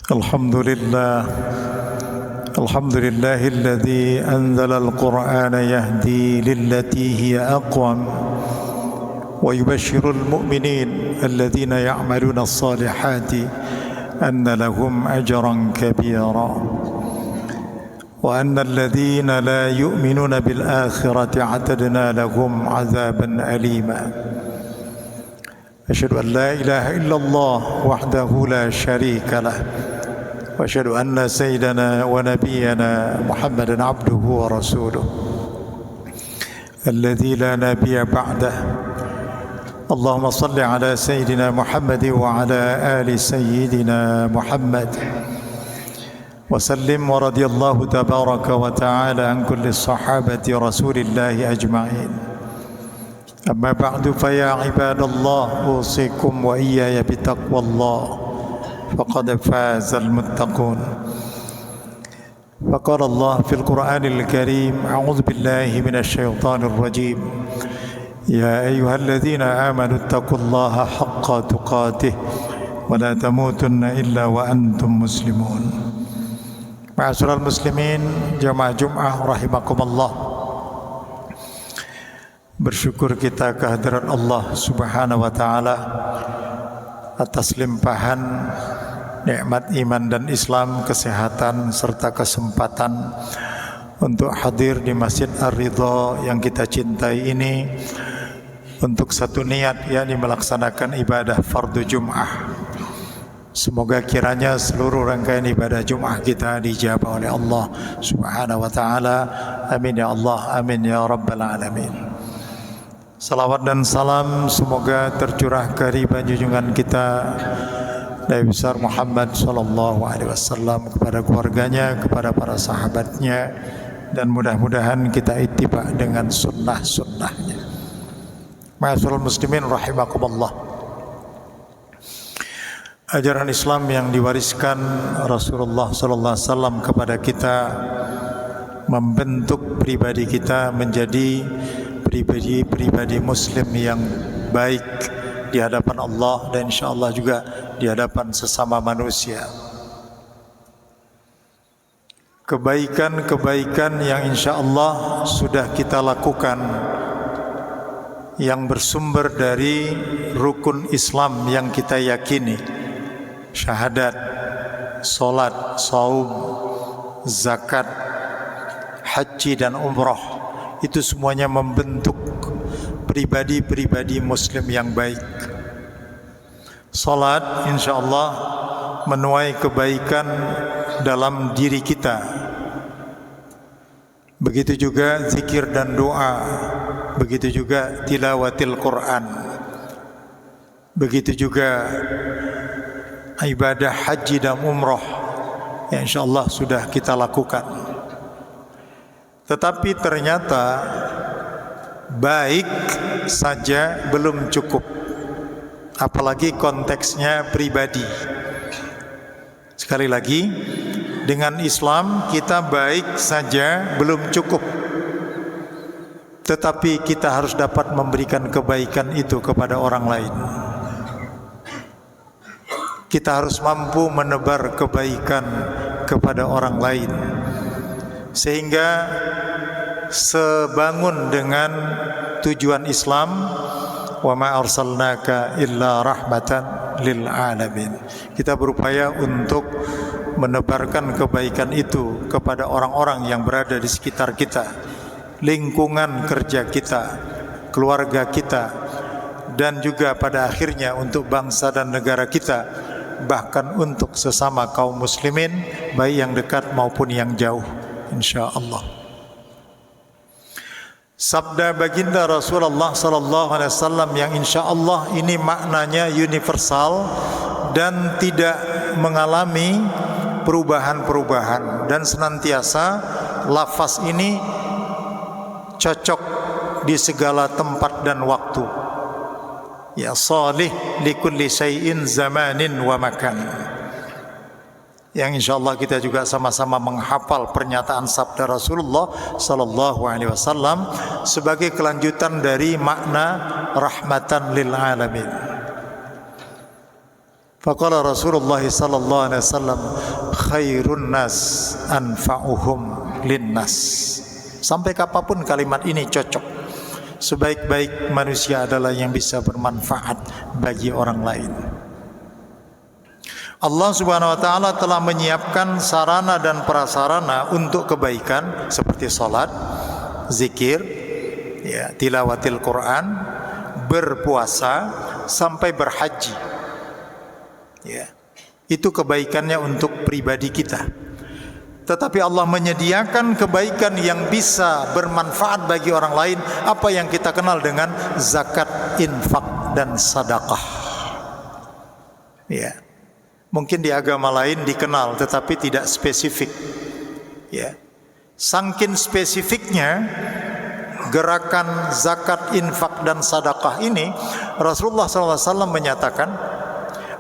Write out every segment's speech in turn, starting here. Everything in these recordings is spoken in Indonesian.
الحمد لله الذي أنزل القرآن يهدي للتي هي أقوم ويبشر المؤمنين الذين يعملون الصالحات أن لهم أجرا كبيرا وأن الذين لا يؤمنون بالآخرة اعتدنا لهم عذابا أليما أشهد أن لا إله إلا الله وحده لا شريك له وأشهد أن سيدنا ونبينا محمدا عبده ورسوله الذي لا نبي بعده اللهم صل على سيدنا محمد وعلى آل سيدنا محمد وسلم ورضي الله تبارك وتعالى عن كل الصحابة رسول الله أجمعين أما بعد فيا عباد الله أوصيكم وإياي بتقوى الله فقد فاز المتقون فقال الله في القرآن الكريم أعوذ بالله من الشيطان الرجيم يا أيها الذين آمنوا اتقوا الله حق تقاته ولا تموتن إلا وأنتم مسلمون Ma'asyiral muslimin jamaah Jum'ah rahimakumullah. Bersyukur kita kehadirat Allah Subhanahu wa taala atas limpahan nikmat iman dan Islam, kesehatan serta kesempatan untuk hadir di Masjid Ar-Ridha yang kita cintai ini untuk satu niat, yakni melaksanakan ibadah fardu Jum'ah. Semoga kiranya seluruh rangkaian ibadah Jum'ah kita dijabah oleh Allah Subhanahu wa taala. Amin ya Allah, amin ya rabbal alamin. Salawat dan salam semoga tercurah ke ribuan junjungan kita Nabi besar Muhammad sallallahu alaihi wasallam, kepada keluarganya, kepada para sahabatnya, dan mudah-mudahan kita ittiba dengan sunnah-sunnahnya. Ma'asyiral muslimin rahimakumullah. Ajaran Islam yang diwariskan Rasulullah sallallahu alaihi wasallam kepada kita membentuk pribadi kita menjadi pribadi muslim yang baik di hadapan Allah dan insyaallah juga di hadapan sesama manusia. Kebaikan-kebaikan yang insyaallah sudah kita lakukan yang bersumber dari rukun Islam yang kita yakini, syahadat, solat, saum, zakat, haji dan umrah, itu semuanya membentuk pribadi-pribadi muslim yang baik. Salat insyaallah menuai kebaikan dalam diri kita. Begitu juga zikir dan doa, begitu juga tilawatil Quran, begitu juga ibadah haji dan umrah yang insyaallah sudah kita lakukan. Tetapi ternyata baik saja belum cukup, apalagi konteksnya pribadi. Sekali lagi, dengan Islam kita baik saja belum cukup, tetapi kita harus dapat memberikan kebaikan itu kepada orang lain. Kita harus mampu menebar kebaikan kepada orang lain, sehingga sebangun dengan tujuan Islam, wa ma arsalnaka illa rahmatan lil alamin. Kita berupaya untuk menebarkan kebaikan itu kepada orang-orang yang berada di sekitar kita, lingkungan kerja kita, keluarga kita, dan juga pada akhirnya untuk bangsa dan negara kita, bahkan untuk sesama kaum muslimin, baik yang dekat maupun yang jauh, insyaallah. Sabda baginda Rasulullah sallallahu alaihi wasallam yang insyaallah ini maknanya universal dan tidak mengalami perubahan-perubahan, dan senantiasa lafaz ini cocok di segala tempat dan waktu. Ya salih likulli syai'in zamanin wa makan. Yang insyaallah kita juga sama-sama menghafal pernyataan sabda Rasulullah sallallahu alaihi wasallam sebagai kelanjutan dari makna rahmatan lil alamin. Faqala Rasulullah sallallahu alaihi wasallam, khairun nas anfa'uhum linnas. Sampai kapanpun kalimat ini cocok. Sebaik-baik manusia adalah yang bisa bermanfaat bagi orang lain. Allah Subhanahu wa taala telah menyiapkan sarana dan prasarana untuk kebaikan seperti salat, zikir, ya, tilawatil Quran, berpuasa sampai berhaji. Ya. Itu kebaikannya untuk pribadi kita. Tetapi Allah menyediakan kebaikan yang bisa bermanfaat bagi orang lain, apa yang kita kenal dengan zakat, infak, dan sedekah. Ya. Mungkin di agama lain dikenal tetapi tidak spesifik. Ya. Saking spesifiknya gerakan zakat, infak, dan sedekah ini, Rasulullah SAW menyatakan,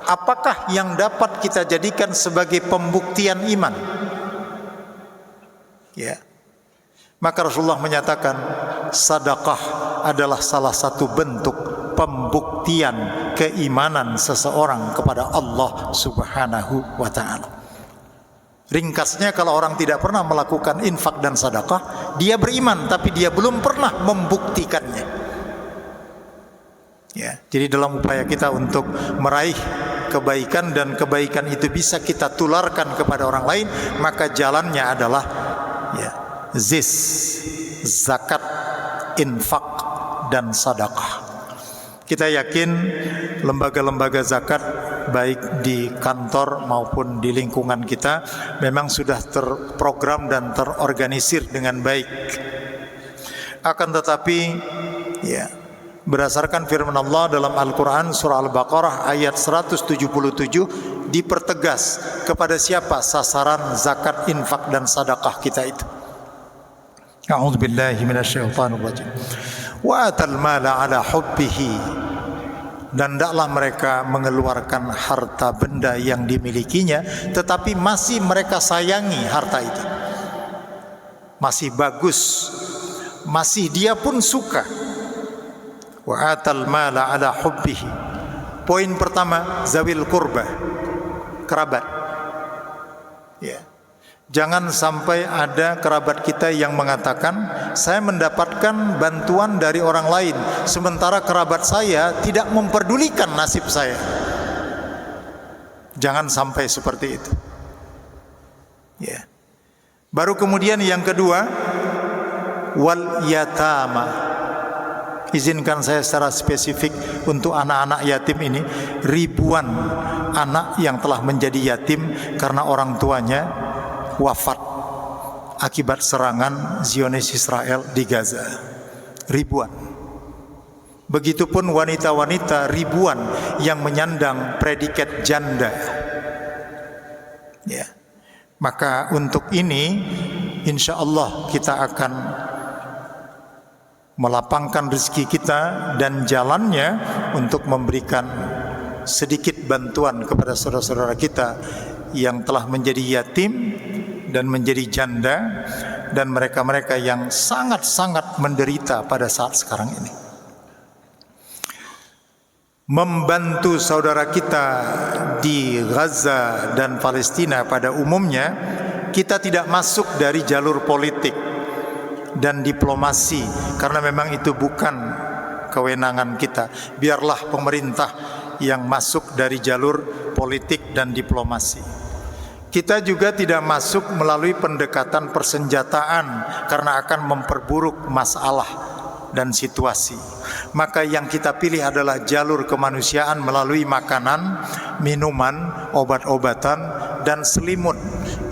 apakah yang dapat kita jadikan sebagai pembuktian iman? Ya. Maka Rasulullah menyatakan sedekah adalah salah satu bentuk pembuktian keimanan seseorang kepada Allah Subhanahu wa taala. Ringkasnya, kalau orang tidak pernah melakukan infak dan sedekah, dia beriman tapi dia belum pernah membuktikannya. Ya, jadi dalam upaya kita untuk meraih kebaikan dan kebaikan itu bisa kita tularkan kepada orang lain, maka jalannya adalah ya, zakat, infak, dan sedekah. Kita yakin lembaga-lembaga zakat baik di kantor maupun di lingkungan kita memang sudah terprogram dan terorganisir dengan baik. Akan tetapi ya, berdasarkan firman Allah dalam Al-Quran surah Al-Baqarah ayat 177 dipertegas kepada siapa sasaran zakat, infak, dan sedekah kita itu. A'udzubillahi minasyaitonir rajim. Wa atal mala ala hubbihi, dan hendaklah mereka mengeluarkan harta benda yang dimilikinya tetapi masih mereka sayangi harta itu, masih bagus, masih dia pun suka. Wa atal mala ala hubbihi. Poin pertama, zawil qurba, kerabat. Ya. Jangan sampai ada kerabat kita yang mengatakan, saya mendapatkan bantuan dari orang lain sementara kerabat saya tidak memperdulikan nasib saya. Jangan sampai seperti itu. Ya. Baru kemudian yang kedua, wal yatama. Izinkan saya secara spesifik untuk anak-anak yatim ini. Ribuan anak yang telah menjadi yatim karena orang tuanya wafat akibat serangan Zionis Israel di Gaza. Ribuan. Begitupun wanita-wanita ribuan yang menyandang predikat janda. Ya. Maka untuk ini insya Allah kita akan melapangkan rezeki kita dan jalannya untuk memberikan sedikit bantuan kepada saudara-saudara kita yang telah menjadi yatim dan menjadi janda, dan mereka-mereka yang sangat-sangat menderita pada saat sekarang ini. Membantu saudara kita di Gaza dan Palestina pada umumnya, kita tidak masuk dari jalur politik dan diplomasi, karena memang itu bukan kewenangan kita. Biarlah pemerintah yang masuk dari jalur politik dan diplomasi. Kita juga tidak masuk melalui pendekatan persenjataan karena akan memperburuk masalah dan situasi. Maka yang kita pilih adalah jalur kemanusiaan melalui makanan, minuman, obat-obatan, dan selimut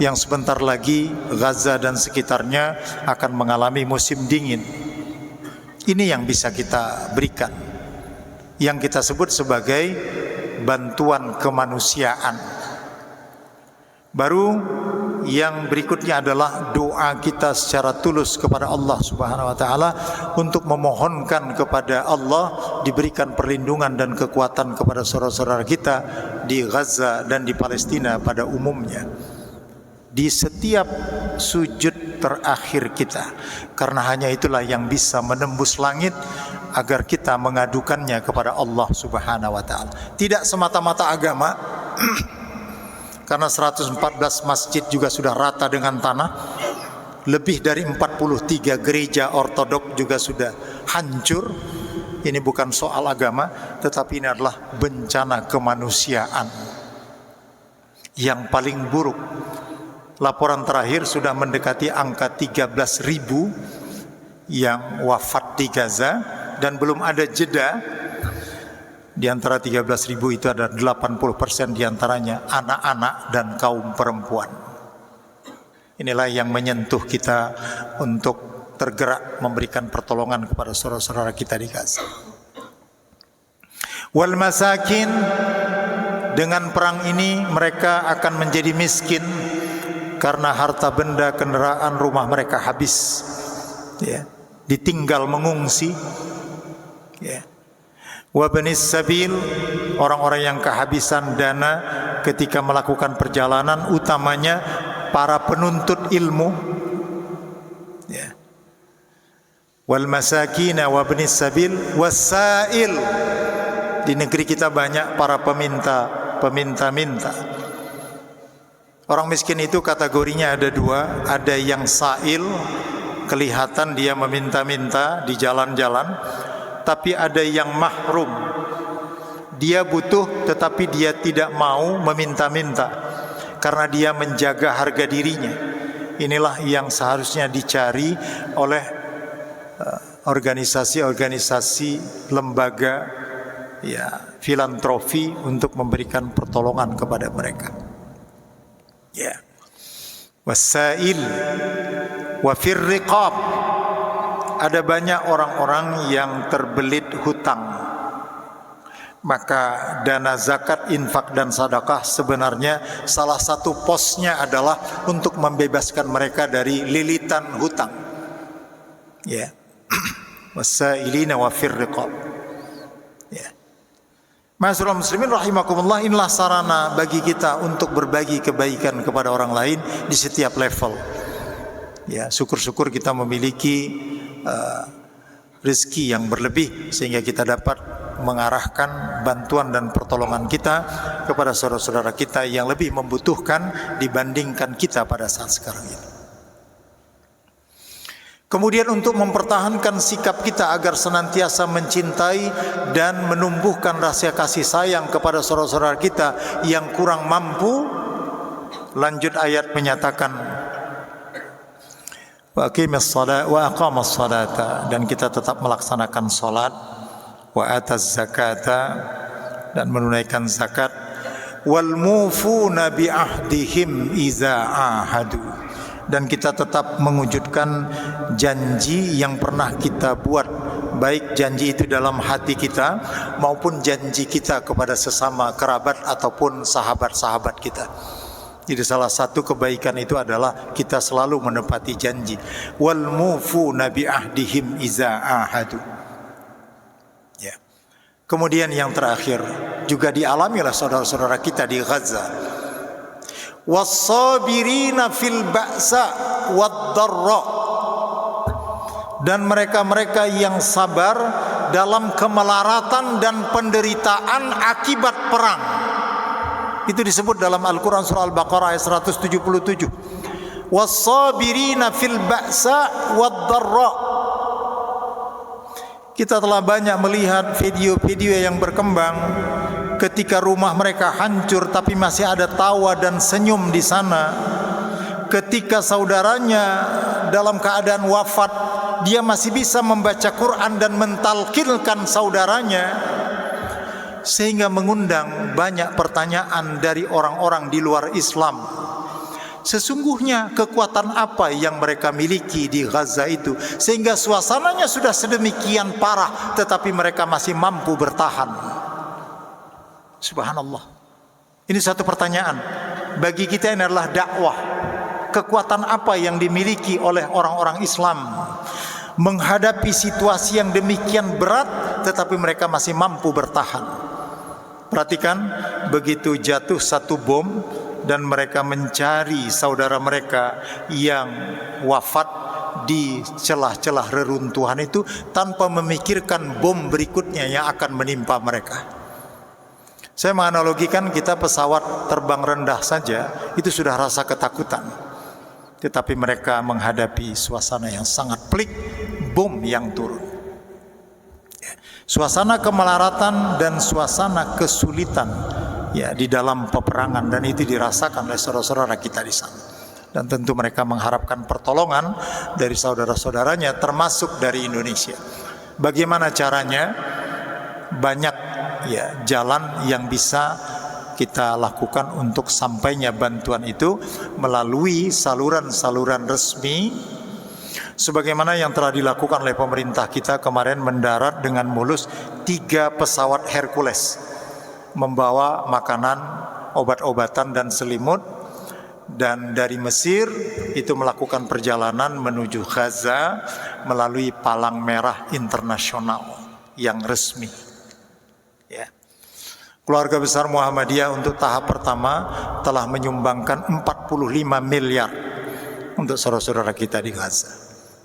yang sebentar lagi Gaza dan sekitarnya akan mengalami musim dingin. Ini yang bisa kita berikan, yang kita sebut sebagai bantuan kemanusiaan. Baru yang berikutnya adalah doa kita secara tulus kepada Allah Subhanahu wa taala untuk memohonkan kepada Allah diberikan perlindungan dan kekuatan kepada saudara-saudara kita di Gaza dan di Palestina pada umumnya. Di setiap sujud terakhir kita, karena hanya itulah yang bisa menembus langit agar kita mengadukannya kepada Allah Subhanahu wa taala. Tidak semata-mata agama, Karena 114 masjid juga sudah rata dengan tanah. Lebih dari 43 gereja ortodok juga sudah hancur. Ini bukan soal agama, tetapi ini adalah bencana kemanusiaan yang paling buruk. Laporan terakhir sudah mendekati angka 13.000 yang wafat di Gaza, dan belum ada jeda. Di antara 13.000 itu ada 80% diantaranya anak-anak dan kaum perempuan. Inilah yang menyentuh kita untuk tergerak memberikan pertolongan kepada saudara-saudara kita di Gaza. Wal masakin, dengan perang ini mereka akan menjadi miskin karena harta benda, kendaraan, rumah mereka habis, ya, ditinggal mengungsi, ya. Wa banis sabil, orang-orang yang kehabisan dana ketika melakukan perjalanan, utamanya para penuntut ilmu, ya. Wal masakin wa banis sabil wasail. Di negeri kita banyak para peminta-minta. Orang miskin itu kategorinya ada dua. Ada yang sail, kelihatan dia meminta-minta di jalan-jalan. Tapi ada yang mahrum, dia butuh tetapi dia tidak mau meminta-minta karena dia menjaga harga dirinya. Inilah yang seharusnya dicari oleh organisasi-organisasi, lembaga, ya, filantropi untuk memberikan pertolongan kepada mereka. Ya. Wasail wa fir riqab. Ada banyak orang-orang yang terbelit hutang. Maka dana zakat, infak dan sedekah sebenarnya salah satu posnya adalah untuk membebaskan mereka dari lilitan hutang. Ya. Wasailina wa fir riqab. Ya. Ma'asyiral muslimin rahimakumullah, inilah sarana bagi kita untuk berbagi kebaikan kepada orang lain di setiap level. Ya, syukur-syukur kita memiliki rezeki yang berlebih sehingga kita dapat mengarahkan bantuan dan pertolongan kita kepada saudara-saudara kita yang lebih membutuhkan dibandingkan kita pada saat sekarang ini. Kemudian untuk mempertahankan sikap kita agar senantiasa mencintai dan menumbuhkan rasa kasih sayang kepada saudara-saudara kita yang kurang mampu, lanjut ayat menyatakan wa aqimis shalah wa aqamas salata, dan kita tetap melaksanakan salat, wa ataz zakata, dan menunaikan zakat, wal mufuna bi ahdihim iza ahadu, dan kita tetap mewujudkan janji yang pernah kita buat, baik janji itu dalam hati kita maupun janji kita kepada sesama kerabat ataupun sahabat-sahabat kita. Jadi salah satu kebaikan itu adalah kita selalu menepati janji. Wal mufuna bi ahdihim iza ahadu. Ya. Kemudian yang terakhir juga dialami oleh saudara-saudara kita di Gaza. Was-sabirina fil ba'sa wad-dharra. Dan mereka-mereka yang sabar dalam kemelaratan dan penderitaan akibat perang. Itu disebut dalam Al-Quran surah Al-Baqarah ayat 177. Was-sabirina fil ba'sa wad-dharra. Kita telah banyak melihat video-video yang berkembang ketika rumah mereka hancur tapi masih ada tawa dan senyum di sana. Ketika saudaranya dalam keadaan wafat, dia masih bisa membaca Quran dan mentalqinkan saudaranya, sehingga mengundang banyak pertanyaan dari orang-orang di luar Islam. Sesungguhnya kekuatan apa yang mereka miliki di Gaza itu sehingga suasananya sudah sedemikian parah tetapi mereka masih mampu bertahan? Subhanallah. Ini satu pertanyaan bagi kita. Ini adalah dakwah. Kekuatan apa yang dimiliki oleh orang-orang Islam menghadapi situasi yang demikian berat tetapi mereka masih mampu bertahan? Perhatikan, begitu jatuh satu bom dan mereka mencari saudara mereka yang wafat di celah-celah reruntuhan itu tanpa memikirkan bom berikutnya yang akan menimpa mereka. Saya menganalogikan kita pesawat terbang rendah saja itu sudah rasa ketakutan. Tetapi mereka menghadapi suasana yang sangat pelik, bom yang turun. Suasana kemelaratan dan suasana kesulitan ya di dalam peperangan, dan itu dirasakan oleh saudara-saudara kita di sana. Dan tentu mereka mengharapkan pertolongan dari saudara-saudaranya termasuk dari Indonesia. Bagaimana caranya? Banyak ya jalan yang bisa kita lakukan untuk sampainya bantuan itu melalui saluran-saluran resmi, sebagaimana yang telah dilakukan oleh pemerintah kita kemarin mendarat dengan mulus 3 pesawat Hercules membawa makanan, obat-obatan dan selimut, dan dari Mesir itu melakukan perjalanan menuju Gaza melalui Palang Merah Internasional yang resmi. Ya. Keluarga besar Muhammadiyah untuk tahap pertama telah menyumbangkan 45 miliar untuk saudara-saudara kita di Gaza.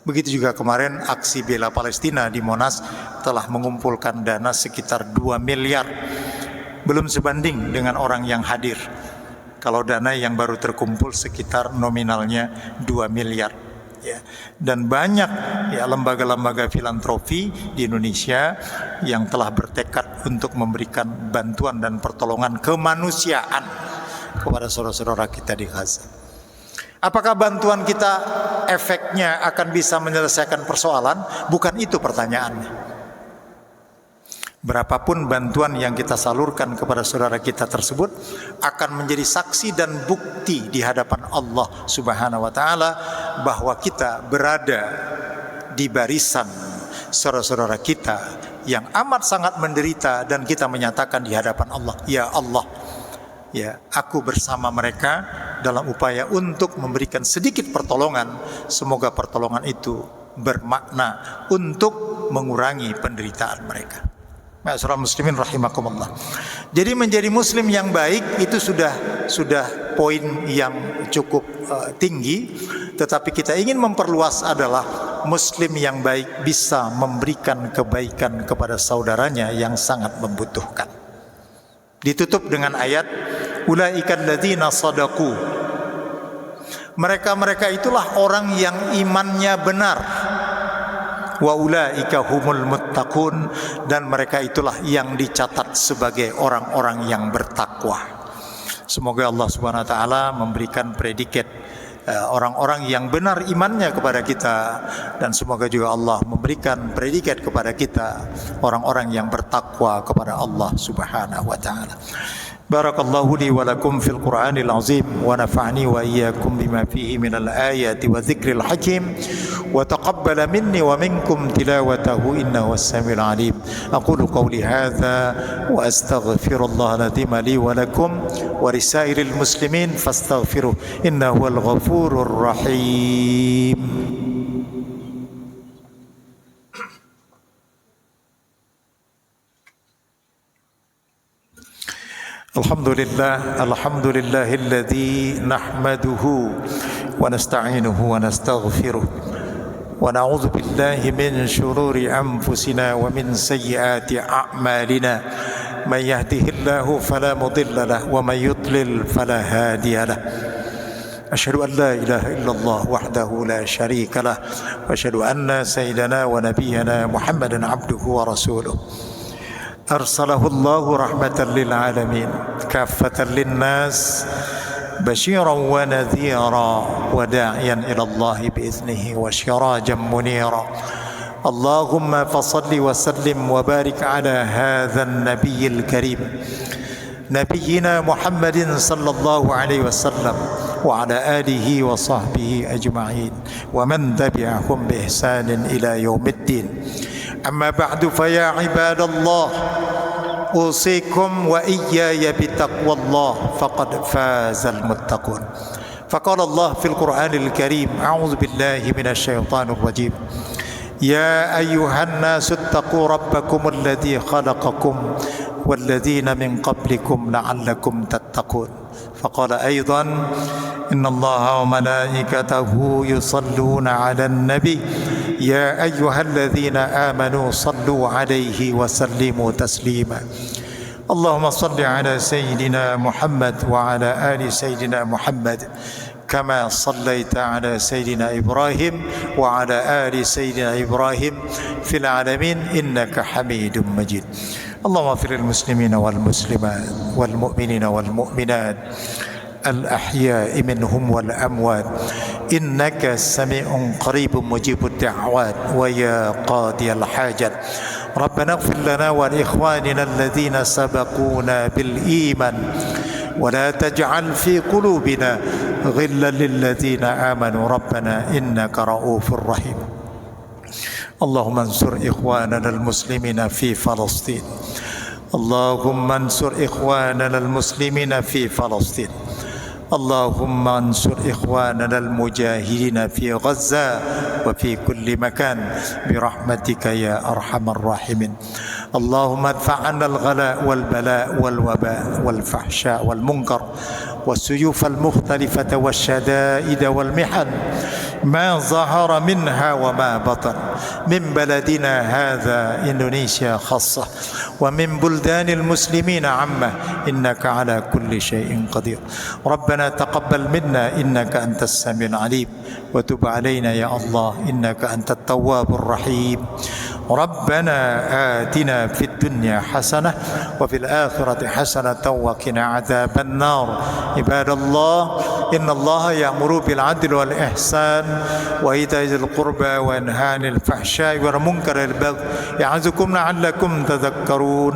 Begitu juga kemarin aksi bela Palestina di Monas telah mengumpulkan dana sekitar 2 miliar. Belum sebanding dengan orang yang hadir. Kalau dana yang baru terkumpul sekitar nominalnya 2 miliar. Ya. Dan banyak ya lembaga-lembaga filantropi di Indonesia yang telah bertekad untuk memberikan bantuan dan pertolongan kemanusiaan kepada saudara-saudara kita di Gaza. Apakah bantuan kita efeknya akan bisa menyelesaikan persoalan? Bukan itu pertanyaannya. Berapapun bantuan yang kita salurkan kepada saudara kita tersebut akan menjadi saksi dan bukti di hadapan Allah Subhanahu wa taala bahwa kita berada di barisan saudara-saudara kita yang amat sangat menderita, dan kita menyatakan di hadapan Allah, ya Allah, ya aku bersama mereka dalam upaya untuk memberikan sedikit pertolongan. Semoga pertolongan itu bermakna untuk mengurangi penderitaan mereka. Ma'asyiral muslimin rahimakumullah. Jadi menjadi muslim yang baik itu sudah poin yang cukup tinggi, tetapi kita ingin memperluas adalah muslim yang baik bisa memberikan kebaikan kepada saudaranya yang sangat membutuhkan. Ditutup dengan ayat ulaikal ladzina shadaqu. Mereka itulah orang yang imannya benar. Wa ulaika humul muttaqun, dan mereka itulah yang dicatat sebagai orang-orang yang bertakwa. Semoga Allah Subhanahu wa taala memberikan predikat orang-orang yang benar imannya kepada kita, dan semoga juga Allah memberikan predikat kepada kita orang-orang yang bertakwa kepada Allah Subhanahu wa taala. Barakallahu li wa lakum fil Qur'anil azim wa nafa'ani wa iyyakum bima fihi minal ayati wa dzikril hakim wa taqabbala minni wa minkum tilawatahu innahu was-sami'ul 'alim. Aqulu qawli hadza wa astaghfirullaha al-'azim li wa lakum wa lisairil muslimin fastaghfiruh innahu al-ghafurur rahim. Alhamdulillahilladzi nahmaduhu wa nasta'inuhu wa nastaghfiruh wa na'udzu billahi min shururi anfusina wa min sayyiati a'malina may yahdihillahu fala mudilla lahu wa may yudlil fala hadiya lahu. Asyhadu an la ilaha illallah wahdahu la syarika lah wa asyhadu anna sayyidana wa nabiyyana Muhammadan abduhu wa rasuluh. Arsalahu Allahu rahmatan lil alamin kaffatan lin nas basyiran wa nadhira wa da'iyan ila Allah bi iznihi wa sirajan munira. Allahumma fassalli wa sallim wa barik ala hadzal nabiyil karim nabiyyina Muhammadin sallallahu alaihi wasallam wa ala alihi wa sahbihi ajma'in wa man tabi'ahum bi ihsanin ila yaumiddin. Amma ba'du fa ya ibadallah usikum wa iyaya bitaqwallah faqad fazal muttaqun. Faqala Allah fil Qur'anil Karim a'udzu billahi minasy syaithanir rajim. Ya ayyuhan nasu ittaqu rabbakum alladzi khalaqakum walladzina min qablikum la'allakum tattaqun. فقال أيضا إن الله وملائكته يصلون على النبي يا أيها الذين آمنوا صلوا عليه وسلموا تسليما. اللهم صل على سيدنا محمد وعلى آل سيدنا محمد كما صليت على سيدنا إبراهيم وعلى آل سيدنا إبراهيم في العالمين إنك حميد مجيد. اللهم اغفر للمسلمين والمسلمات والمؤمنين والمؤمنات الأحياء منهم والأموات إنك سميع قريب مجيب الدعوات ويا قاضي الحاجات. ربنا اغفر لنا ولإخواننا الذين سبقونا بالإيمان ولا تجعل في قلوبنا غلا للذين آمنوا ربنا إنك رؤوف رحيم. اللهم انصر إخواننا المسلمين في فلسطين. اللهم انصر إخواننا المسلمين في فلسطين. اللهم انصر إخواننا المجاهدين في غزة وفي كل مكان برحمتك يا أرحم الراحمين. اللهم ادفع عنا الغلاء والبلاء والوباء والفحشاء والمنكر والسيوف المختلفة والشدائد والمحن ما ظهر منها وما بطن من بلدنا هذا إندونيسيا خاصة ومن بلدان المسلمين عامة إنك على كل شيء قدير. ربنا تقبل منا إنك أنت السميع العليم وتب علينا يا الله إنك أنت التواب الرحيم. ربنا آتنا في الدنيا حسنة وفي الآخرة حسنة وقنا عذاب النار. عباد الله إن الله يأمر بالعدل والإحسان وإيتاء ذي القربى وينهى عن الفحشاء والمنكر والبغي يعظكم لعلكم تذكرون.